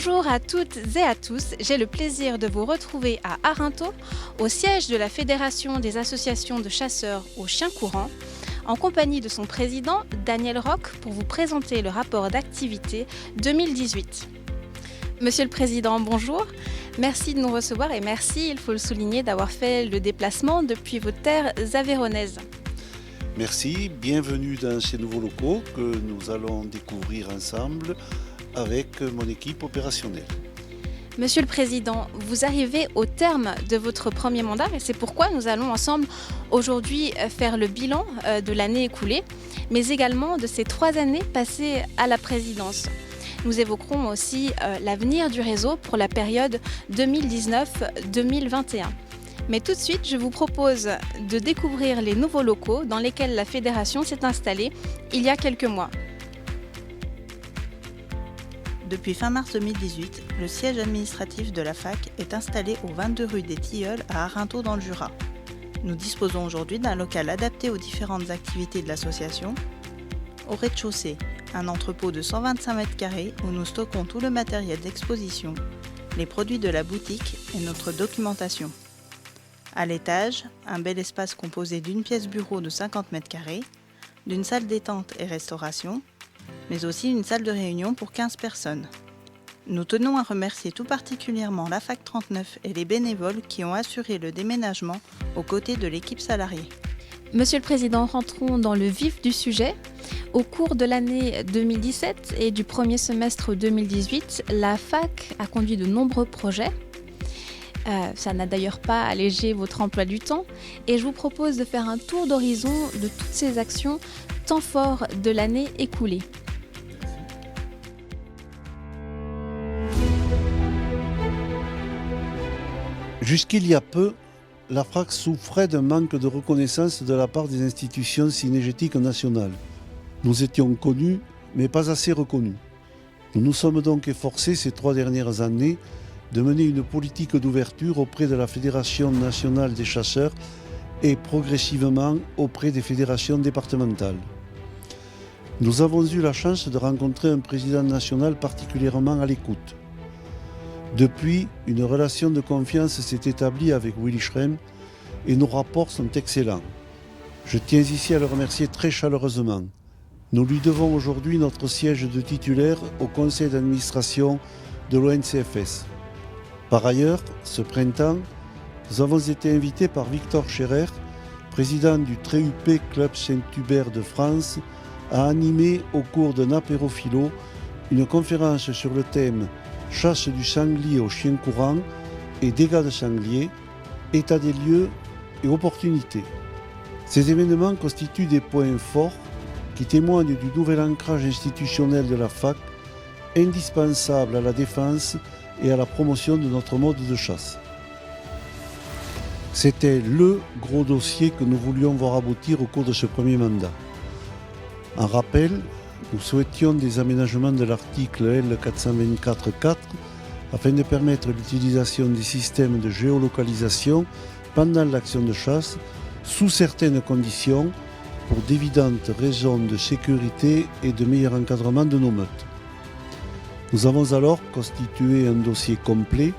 Bonjour à toutes et à tous, j'ai le plaisir de vous retrouver à Arinthod, au siège de la Fédération des associations de chasseurs aux chiens courants, en compagnie de son président Daniel Roch pour vous présenter le rapport d'activité 2018. Monsieur le Président, bonjour. Merci de nous recevoir et merci, il faut le souligner, d'avoir fait le déplacement depuis vos terres aveyronnaises. Merci, bienvenue dans ces nouveaux locaux que nous allons découvrir ensemble avec mon équipe opérationnelle. Monsieur le Président, vous arrivez au terme de votre premier mandat et c'est pourquoi nous allons ensemble aujourd'hui faire le bilan de l'année écoulée, mais également de ces 3 années passées à la présidence. Nous évoquerons aussi l'avenir du réseau pour la période 2019-2021. Mais tout de suite, je vous propose de découvrir les nouveaux locaux dans lesquels la Fédération s'est installée il y a quelques mois. Depuis fin mars 2018, le siège administratif de la FAC est installé au 22 rue des Tilleuls à Arinthod dans le Jura. Nous disposons aujourd'hui d'un local adapté aux différentes activités de l'association. Au rez-de-chaussée, un entrepôt de 125 m² où nous stockons tout le matériel d'exposition, les produits de la boutique et notre documentation. À l'étage, un bel espace composé d'une pièce bureau de 50 m², d'une salle détente et restauration, mais aussi une salle de réunion pour 15 personnes. Nous tenons à remercier tout particulièrement la FAC 39 et les bénévoles qui ont assuré le déménagement aux côtés de l'équipe salariée. Monsieur le Président, rentrons dans le vif du sujet. Au cours de l'année 2017 et du premier semestre 2018, la FAC a conduit de nombreux projets. Ça n'a d'ailleurs pas allégé votre emploi du temps et je vous propose de faire un tour d'horizon de toutes ces actions temps forts de l'année écoulée. Jusqu'il y a peu, la FAC souffrait d'un manque de reconnaissance de la part des institutions cynégétiques nationales. Nous étions connus, mais pas assez reconnus. Nous nous sommes donc efforcés ces 3 dernières années de mener une politique d'ouverture auprès de la Fédération nationale des chasseurs et progressivement auprès des fédérations départementales. Nous avons eu la chance de rencontrer un président national particulièrement à l'écoute. Depuis, une relation de confiance s'est établie avec Willy Schrem et nos rapports sont excellents. Je tiens ici à le remercier très chaleureusement. Nous lui devons aujourd'hui notre siège de titulaire au conseil d'administration de l'ONCFS. Par ailleurs, ce printemps, nous avons été invités par Victor Scherer, président du très huppé Club Saint-Hubert de France, à animer au cours d'un apéro-philo une conférence sur le thème « Chasse du sanglier aux chiens courants et dégâts de sanglier, état des lieux et opportunités ». Ces événements constituent des points forts qui témoignent du nouvel ancrage institutionnel de la FAC, indispensable à la défense et à la promotion de notre mode de chasse. C'était le gros dossier que nous voulions voir aboutir au cours de ce premier mandat. En rappel, nous souhaitions des aménagements de l'article L424-4 afin de permettre l'utilisation des systèmes de géolocalisation pendant l'action de chasse sous certaines conditions pour d'évidentes raisons de sécurité et de meilleur encadrement de nos meutes. Nous avons alors constitué un dossier complet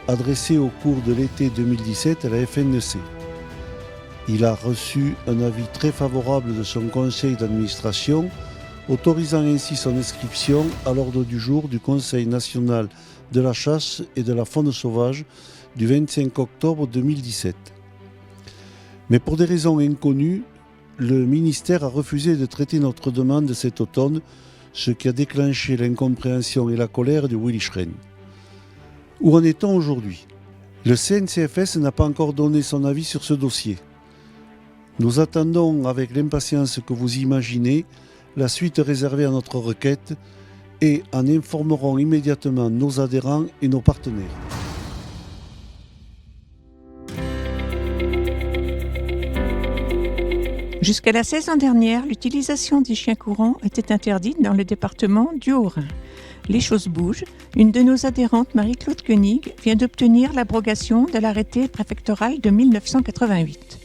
adressé au cours de l'été 2017 à la FNC. Il a reçu un avis très favorable de son conseil d'administration, autorisant ainsi son inscription à l'ordre du jour du Conseil national de la chasse et de la faune sauvage du 25 octobre 2017. Mais pour des raisons inconnues, le ministère a refusé de traiter notre demande cet automne, ce qui a déclenché l'incompréhension et la colère de Willy Schrem. Où en est-on aujourd'hui ? Le CNCFS n'a pas encore donné son avis sur ce dossier. Nous attendons avec l'impatience que vous imaginez la suite réservée à notre requête et en informerons immédiatement nos adhérents et nos partenaires. Jusqu'à la saison dernière, l'utilisation des chiens courants était interdite dans le département du Haut-Rhin. Les choses bougent. Une de nos adhérentes, Marie-Claude Koenig, vient d'obtenir l'abrogation de l'arrêté préfectoral de 1988.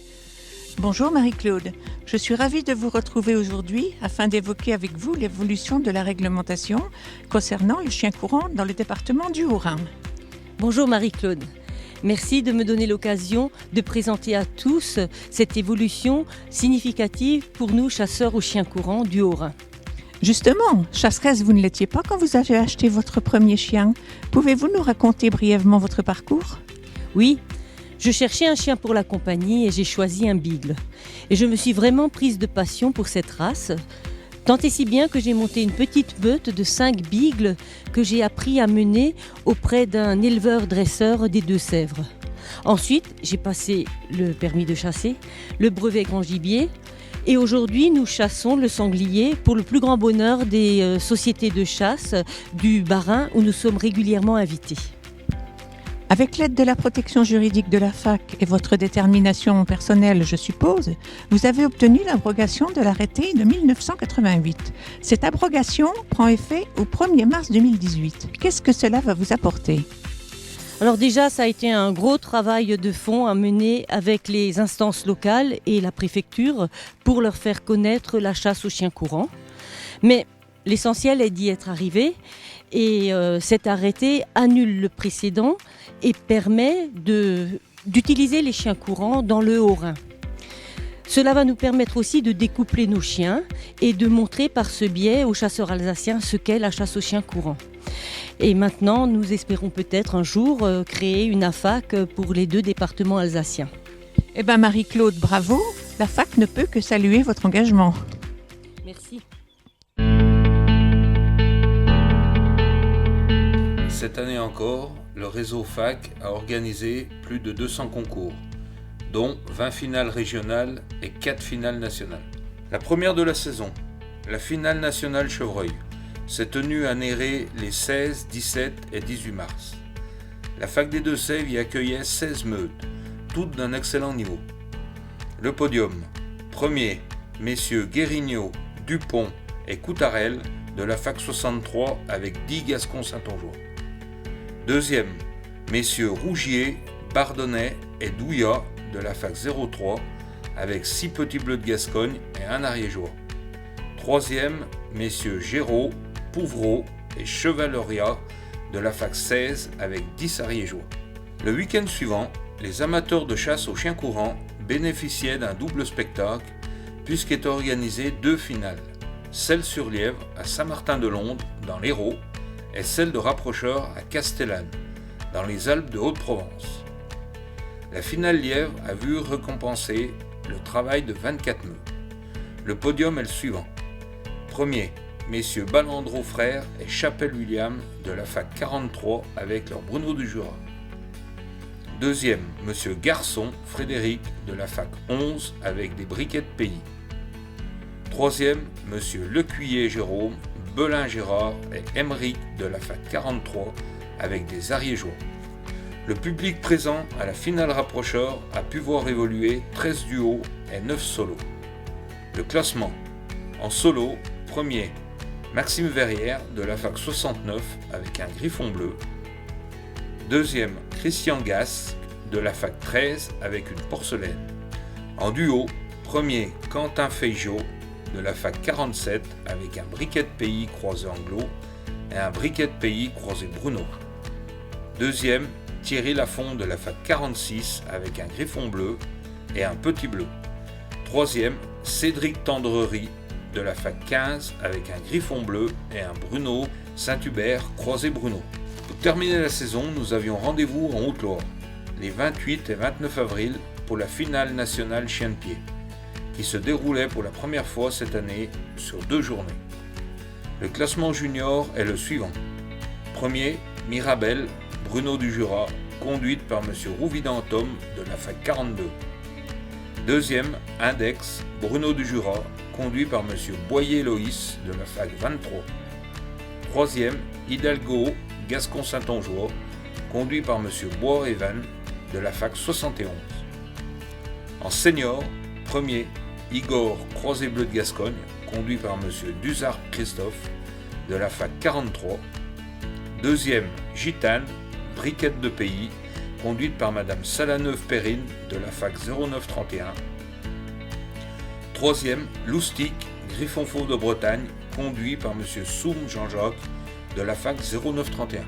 Bonjour Marie-Claude, je suis ravie de vous retrouver aujourd'hui afin d'évoquer avec vous l'évolution de la réglementation concernant le chien courant dans le département du Haut-Rhin. Bonjour Marie-Claude, merci de me donner l'occasion de présenter à tous cette évolution significative pour nous chasseurs aux chiens courants du Haut-Rhin. Justement, chasseresse, vous ne l'étiez pas quand vous avez acheté votre premier chien. Pouvez-vous nous raconter brièvement votre parcours ? Oui, je cherchais un chien pour la compagnie et j'ai choisi un beagle. Et je me suis vraiment prise de passion pour cette race, tant et si bien que j'ai monté une petite meute de 5 beagles que j'ai appris à mener auprès d'un éleveur-dresseur des Deux-Sèvres. Ensuite, j'ai passé le permis de chasser, le brevet grand gibier, et aujourd'hui, nous chassons le sanglier pour le plus grand bonheur des sociétés de chasse du Bas-Rhin où nous sommes régulièrement invités. Avec l'aide de la protection juridique de la FAC et votre détermination personnelle, je suppose, vous avez obtenu l'abrogation de l'arrêté de 1988. Cette abrogation prend effet au 1er mars 2018. Qu'est-ce que cela va vous apporter ? Alors déjà, ça a été un gros travail de fond à mener avec les instances locales et la préfecture pour leur faire connaître la chasse aux chiens courants. Mais l'essentiel est d'y être arrivé et cet arrêté annule le précédent et permet d'utiliser les chiens courants dans le Haut-Rhin. Cela va nous permettre aussi de découpler nos chiens et de montrer par ce biais aux chasseurs alsaciens ce qu'est la chasse aux chiens courants. Et maintenant, nous espérons peut-être un jour créer une AFAC pour les 2 départements alsaciens. Eh bien Marie-Claude, bravo. La FAC ne peut que saluer votre engagement. Merci. Cette année encore, le réseau FAC a organisé plus de 200 concours, dont 20 finales régionales et 4 finales nationales. La première de la saison, la finale nationale chevreuil, s'est tenue à Néré les 16, 17 et 18 mars. La FAC des Deux-Sèvres y accueillait 16 meutes, toutes d'un excellent niveau. Le podium, premier, messieurs Guérignaud, Dupont et Coutarel de la FAC 63 avec 10 Gascons Saintongeois. Deuxième, messieurs Rougier, Bardonnay et Douillat de la FAC 03 avec 6 petits bleus de Gascogne et 1 ariégeois. Troisième, messieurs Géraud, Pouvreau et Chevaleria de la FAC 16 avec 10 ariégeois. Le week-end suivant, les amateurs de chasse aux chiens courants bénéficiaient d'un double spectacle puisqu'étaient organisées 2 finales, celle sur lièvre à Saint-Martin-de-Londres dans l'Hérault et celle de rapprocheur à Castellane dans les Alpes de Haute-Provence. La finale lièvre a vu récompenser le travail de 24 meutes. Le podium est le suivant. Premier, messieurs Ballandreau frères et Chapelle-William de la FAC 43 avec leur Bruno du Jura. Deuxième, monsieur Garçon Frédéric de la FAC 11 avec des briquets de pays. Troisième, monsieur Lecuyer Jérôme, Belin Gérard et Emeric de la FAC 43 avec des ariégeois. Le public présent à la finale rapprocheur a pu voir évoluer 13 duos et 9 solos. Le classement. En solo, premier, Maxime Verrière de la FAC 69 avec un griffon bleu. Deuxième, Christian Gass de la FAC 13 avec une porcelaine. En duo, premier, Quentin Feigeau de la FAC 47 avec un briquet de pays croisé anglo et un briquet de pays croisé Bruno. Deuxième, Thierry Lafont de la FAC 46 avec un griffon bleu et un petit bleu. Troisième, Cédric Tendrery de la FAC 15 avec un griffon bleu et un Bruno Saint-Hubert croisé Bruno. Pour terminer la saison, nous avions rendez-vous en Haute-Loire, les 28 et 29 avril pour la finale nationale chien de pied, qui se déroulait pour la première fois cette année sur 2 journées. Le classement junior est le suivant. Premier, Mirabel, Bruno du Jura, conduite par M. Rouvidan-Tom de la FAC 42. Deuxième, Index, Bruno du Jura, conduit par M. Boyer-Loïs de la FAC 23. Troisième, Hidalgo, Gascon Saintongeois, conduit par M. Bois-Evan de la FAC 71. En senior, premier, Igor Croisé Bleu de Gascogne, conduit par M. Duzard Christophe de la FAC 43. Deuxième, Gitane, Briquette de pays, conduite par Mme Salaneuve Perrine de la FAC 0931. troisième, Loustic, Griffon Fauve de Bretagne, conduit par M. Soum Jean-Jacques de la FAC 0931.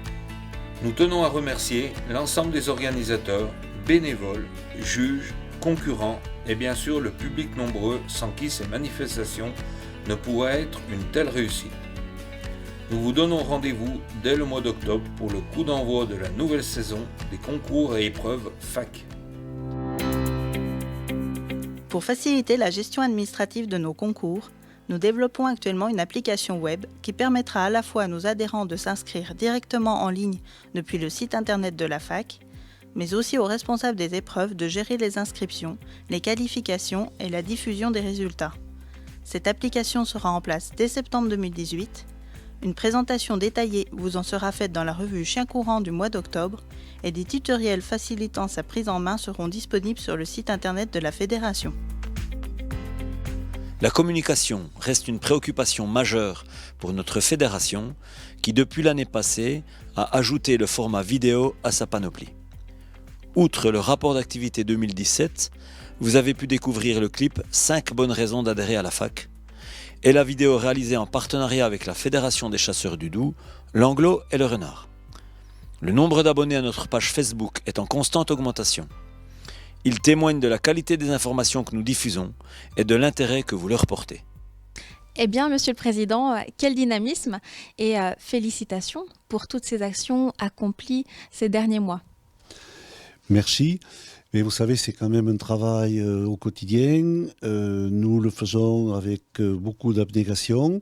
Nous tenons à remercier l'ensemble des organisateurs, bénévoles, juges, concurrents et bien sûr le public nombreux sans qui ces manifestations ne pourraient être une telle réussite. Nous vous donnons rendez-vous dès le mois d'octobre pour le coup d'envoi de la nouvelle saison des concours et épreuves FAC. Pour faciliter la gestion administrative de nos concours, nous développons actuellement une application web qui permettra à la fois à nos adhérents de s'inscrire directement en ligne depuis le site internet de la FAC, mais aussi aux responsables des épreuves de gérer les inscriptions, les qualifications et la diffusion des résultats. Cette application sera en place dès septembre 2018. Une présentation détaillée vous en sera faite dans la revue Chien Courant du mois d'octobre et des tutoriels facilitant sa prise en main seront disponibles sur le site internet de la Fédération. La communication reste une préoccupation majeure pour notre fédération qui, depuis l'année passée, a ajouté le format vidéo à sa panoplie. Outre le rapport d'activité 2017, vous avez pu découvrir le clip 5 bonnes raisons d'adhérer à la FAC et la vidéo réalisée en partenariat avec la Fédération des chasseurs du Doubs, l'Anglo et le Renard. Le nombre d'abonnés à notre page Facebook est en constante augmentation. Il témoigne de la qualité des informations que nous diffusons et de l'intérêt que vous leur portez. Eh bien, Monsieur le Président, quel dynamisme et félicitations pour toutes ces actions accomplies ces derniers mois. Merci. Mais vous savez, c'est quand même un travail au quotidien. Nous le faisons avec beaucoup d'abnégation.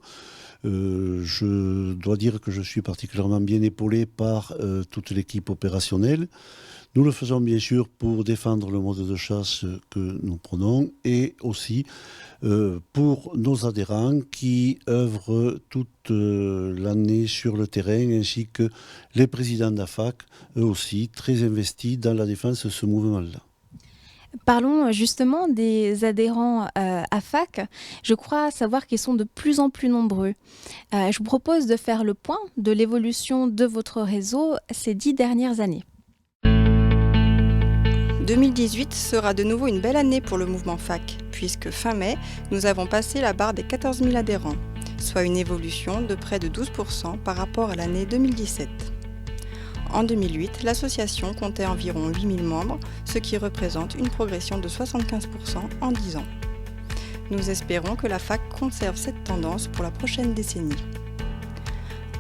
Je dois dire que je suis particulièrement bien épaulé par toute l'équipe opérationnelle. Nous le faisons bien sûr pour défendre le mode de chasse que nous prenons et aussi pour nos adhérents qui œuvrent toute l'année sur le terrain ainsi que les présidents de la FAC, eux aussi très investis dans la défense de ce mouvement-là. Parlons justement des adhérents à FAC. Je crois savoir qu'ils sont de plus en plus nombreux. Je vous propose de faire le point de l'évolution de votre réseau ces 10 dernières années. 2018 sera de nouveau une belle année pour le mouvement FAC, puisque fin mai, nous avons passé la barre des 14 000 adhérents, soit une évolution de près de 12% par rapport à l'année 2017. En 2008, l'association comptait environ 8 000 membres, ce qui représente une progression de 75% en 10 ans. Nous espérons que la FAC conserve cette tendance pour la prochaine décennie.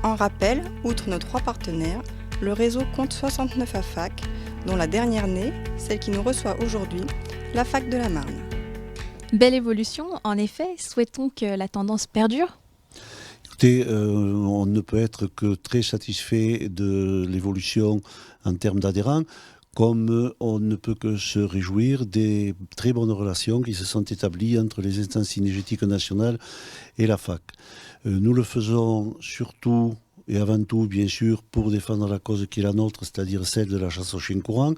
En rappel, outre nos 3 partenaires, le réseau compte 69 AFAC, dont la dernière née, celle qui nous reçoit aujourd'hui, la FAC de la Marne. Belle évolution, en effet. Souhaitons que la tendance perdure. Écoutez, on ne peut être que très satisfait de l'évolution en termes d'adhérents, comme on ne peut que se réjouir des très bonnes relations qui se sont établies entre les instances synergétiques nationales et la FAC. Nous le faisons surtout et avant tout, bien sûr, pour défendre la cause qui est la nôtre, c'est-à-dire celle de la chasse au chien courant,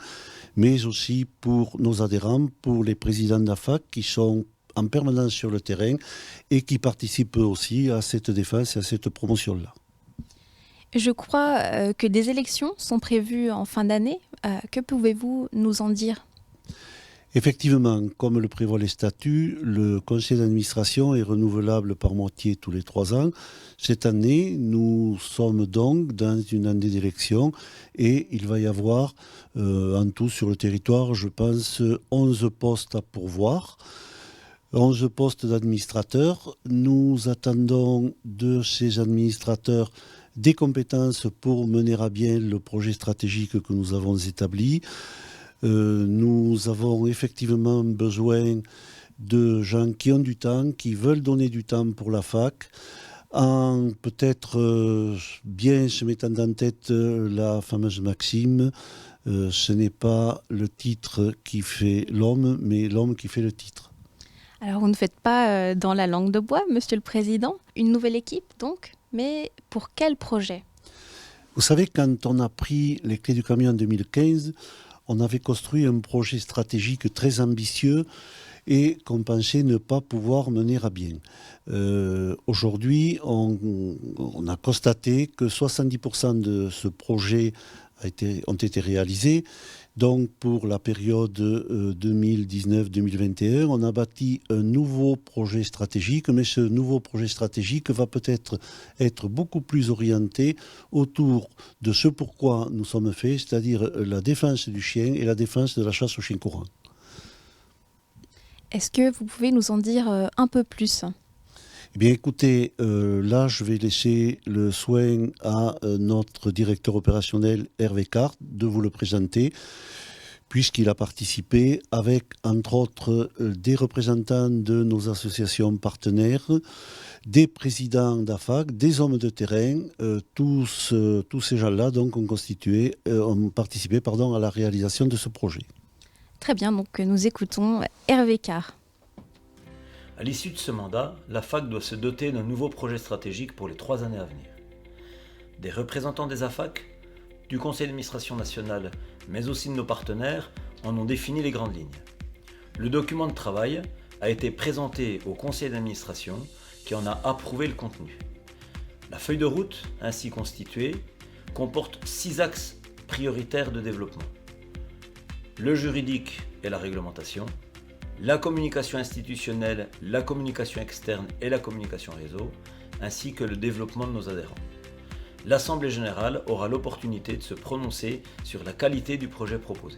mais aussi pour nos adhérents, pour les présidents de la FAC qui sont en permanence sur le terrain et qui participent aussi à cette défense et à cette promotion-là. Je crois que des élections sont prévues en fin d'année. Que pouvez-vous nous en dire ? Effectivement, comme le prévoient les statuts, le conseil d'administration est renouvelable par moitié tous les 3 ans. Cette année, nous sommes donc dans une année d'élection et il va y avoir en tout sur le territoire, je pense, 11 postes à pourvoir. 11 postes d'administrateurs. Nous attendons de ces administrateurs des compétences pour mener à bien le projet stratégique que nous avons établi. Nous avons effectivement besoin de gens qui ont du temps, qui veulent donner du temps pour la FAC, en peut-être bien se mettant en tête la fameuse maxime, ce n'est pas le titre qui fait l'homme, mais l'homme qui fait le titre. Alors vous ne faites pas dans la langue de bois, Monsieur le Président. Une nouvelle équipe donc, mais pour quel projet ? Vous savez, quand on a pris les clés du camion en 2015, on avait construit un projet stratégique très ambitieux et qu'on pensait ne pas pouvoir mener à bien. Aujourd'hui, on a constaté que 70% de ce projet ont été réalisés, Donc pour la période 2019-2021, on a bâti un nouveau projet stratégique, mais ce nouveau projet stratégique va peut-être être beaucoup plus orienté autour de ce pourquoi nous sommes faits, c'est-à-dire la défense du chien et la défense de la chasse au chien courant. Est-ce que vous pouvez nous en dire un peu plus ? Eh bien écoutez, là je vais laisser le soin à notre directeur opérationnel Hervé Cart de vous le présenter, puisqu'il a participé avec entre autres des représentants de nos associations partenaires, des présidents d'AFAC, des hommes de terrain, tous ces gens-là donc ont participé à la réalisation de ce projet. Très bien, donc nous écoutons Hervé Cart. À l'issue de ce mandat, la FAC doit se doter d'un nouveau projet stratégique pour les 3 années à venir. Des représentants des AFAC, du Conseil d'administration national, mais aussi de nos partenaires, en ont défini les grandes lignes. Le document de travail a été présenté au Conseil d'administration qui en a approuvé le contenu. La feuille de route, ainsi constituée, comporte 6 axes prioritaires de développement. Le juridique et la réglementation, la communication institutionnelle, la communication externe et la communication réseau, ainsi que le développement de nos adhérents. L'Assemblée générale aura l'opportunité de se prononcer sur la qualité du projet proposé.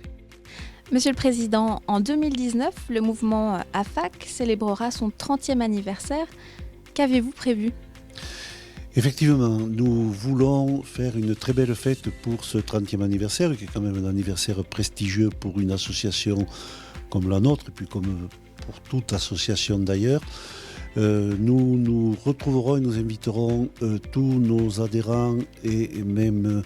Monsieur le Président, en 2019, le mouvement AFAC célébrera son 30e anniversaire. Qu'avez-vous prévu ? Effectivement, nous voulons faire une très belle fête pour ce 30e anniversaire, qui est quand même un anniversaire prestigieux pour une association comme la nôtre, et puis comme pour toute association d'ailleurs. Nous nous retrouverons et nous inviterons tous nos adhérents et même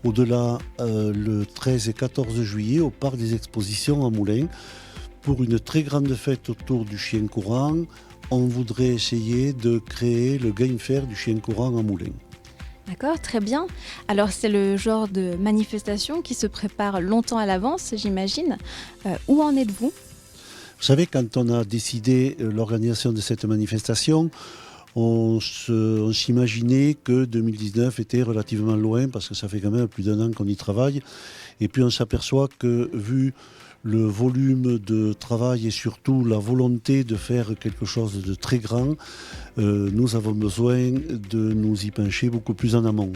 au-delà le 13 et 14 juillet au Parc des Expositions à Moulins pour une très grande fête autour du chien courant. On voudrait essayer de créer le game fair du chien courant à Moulins. D'accord, très bien. Alors c'est le genre de manifestation qui se prépare longtemps à l'avance, j'imagine. Où en êtes-vous ? Vous savez, quand on a décidé l'organisation de cette manifestation, on s'imaginait que 2019 était relativement loin, parce que ça fait quand même plus d'1 an qu'on y travaille. Et puis on s'aperçoit que, vu le volume de travail et surtout la volonté de faire quelque chose de très grand, nous avons besoin de nous y pencher beaucoup plus en amont.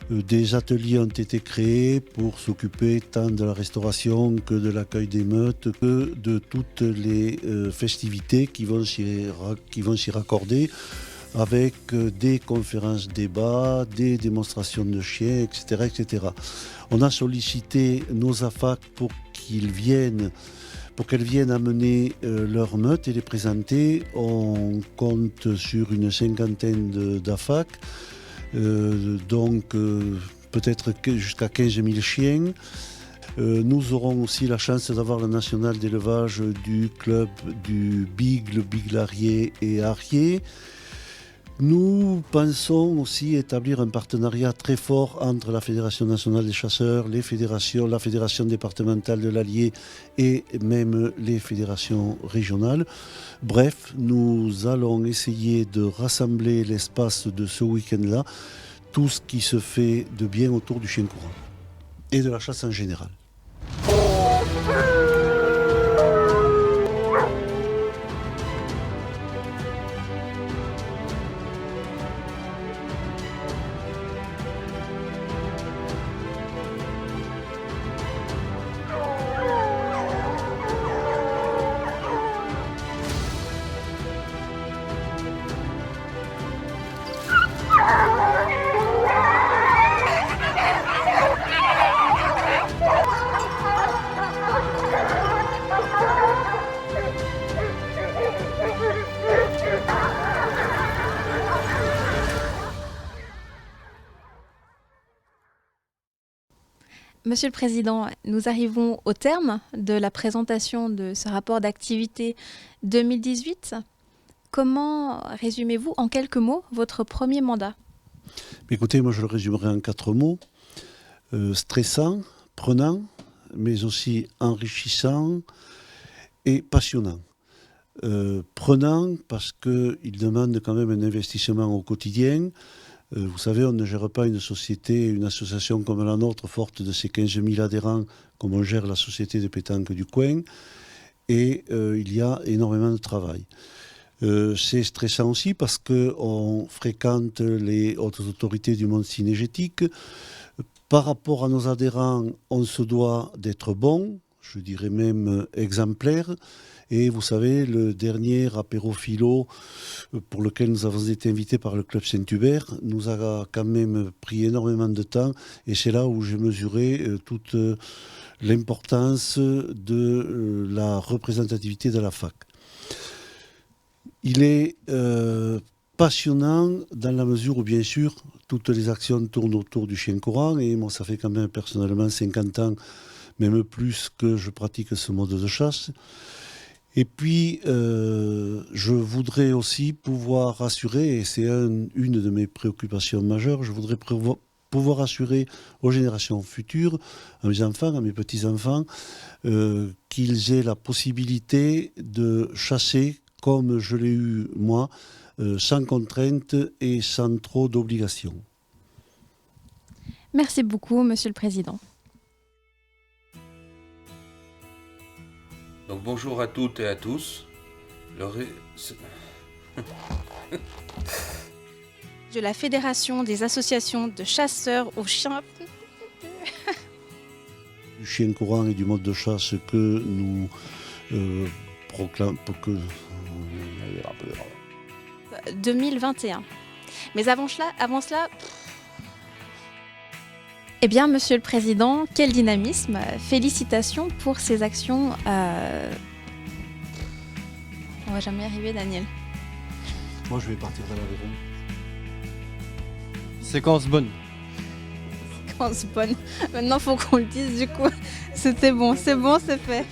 Des ateliers ont été créés pour s'occuper tant de la restauration que de l'accueil des meutes, que de toutes les festivités qui vont s'y raccorder, avec des conférences débats, des démonstrations de chiens, etc., etc. On a sollicité nos AFAC pour qu'elles viennent amener leurs meutes et les présenter. On compte sur une 50aine d'AFAC, donc peut-être jusqu'à 15 000 chiens. Nous aurons aussi la chance d'avoir la nationale d'élevage du club du Bigle Arié et Arié. Nous pensons aussi établir un partenariat très fort entre la Fédération nationale des chasseurs, la Fédération départementale de l'Allier et même les fédérations régionales. Bref, nous allons essayer de rassembler l'espace de ce week-end-là, tout ce qui se fait de bien autour du chien courant et de la chasse en général. Monsieur le Président, nous arrivons au terme de la présentation de ce rapport d'activité 2018. Comment résumez-vous en quelques mots votre premier mandat ? Écoutez, moi je le résumerai en 4 mots. Stressant, prenant, mais aussi enrichissant et passionnant. Prenant parce qu'il demande quand même un investissement au quotidien, Vous savez, on ne gère pas une société, une association comme la nôtre, forte de ses 15 000 adhérents, comme on gère la société de pétanque du coin. Et il y a énormément de travail. C'est stressant aussi parce qu'on fréquente les hautes autorités du monde cynégétique. Par rapport à nos adhérents, on se doit d'être bon, je dirais même exemplaire. Et vous savez, le dernier apéro philo pour lequel nous avons été invités par le Club Saint-Hubert nous a quand même pris énormément de temps. Et c'est là où j'ai mesuré toute l'importance de la représentativité de la fac. Il est passionnant dans la mesure où, bien sûr, toutes les actions tournent autour du chien courant. Et moi, ça fait quand même personnellement 50 ans, même plus, que je pratique ce mode de chasse. Et puis, je voudrais aussi pouvoir assurer, et c'est une de mes préoccupations majeures, je voudrais pouvoir assurer aux générations futures, à mes enfants, à mes petits-enfants, qu'ils aient la possibilité de chasser comme je l'ai eu moi, sans contrainte et sans trop d'obligations. Merci beaucoup, Monsieur le Président. Donc bonjour à toutes et à tous. De la Fédération des associations de chasseurs aux chiens. Du chien courant et du mode de chasse que nous proclamons. 2021. Mais avant cela... Eh bien, Monsieur le Président, quel dynamisme. Félicitations pour ces actions. On va jamais y arriver, Daniel. Moi, je vais partir dans l'Aveyron. Séquence bonne. Séquence bonne. Maintenant, faut qu'on le dise, du coup. C'était bon, c'est fait.